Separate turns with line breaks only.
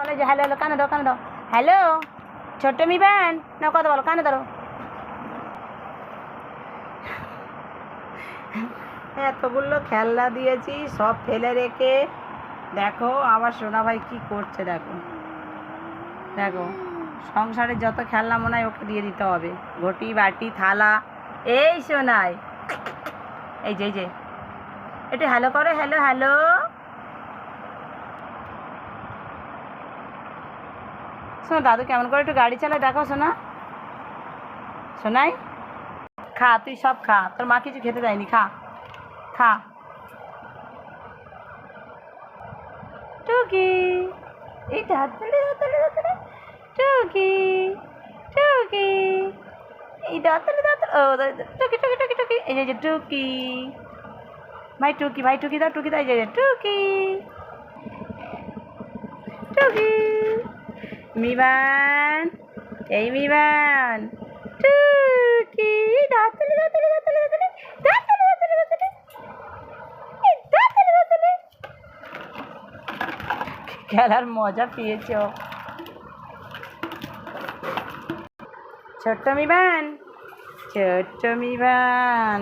বলে যে hello hello, কানে দাও কানে দাও। হ্যালো ছোট্ট মিবান, না কথা বলো, কানে ধরো। এতগুলো খেলনা দিয়েছি, সব ফেলে রেখে দেখো আবার সোনা ভাই কি করছে। দেখো দেখো, সংসারের যত খেলনা মনে হয় ওকে দিয়ে দিতে হবে, ঘটি বাটি থালা। এই সোনাই, এই যে একটু হ্যালো করো, হ্যালো হ্যালো। শোনো দাদু কেমন করে একটু গাড়ি চালায় দেখো সোনা। সোনাই খা, তুই সব খা, তোর মা কিছু খেতে দেয়নি, খা খা। টুকি, এইটা হাত তুলে হাত তুলে হাত তুলে। টুকি টুকি, এইটা হাত তুলে হাত তুলে। ও টুকি টুকি টুকি টুকি, এই যে টুকি ভাই, টুকি ভাই, টুকি দাও টুকি দাও, এই যে টুকি টুকি। মিবান, এই মিবান, টুকি দাঁত তুলে দাঁত তুলে দাঁত তুলে দাঁত তুলে দাঁত তুলে দাঁত তুলে দাঁত তুলে দাঁত তুলে দাঁত তুলে। খেলার মজা পেয়েছ ছোট্ট মিবান, ছোট্ট মিবান।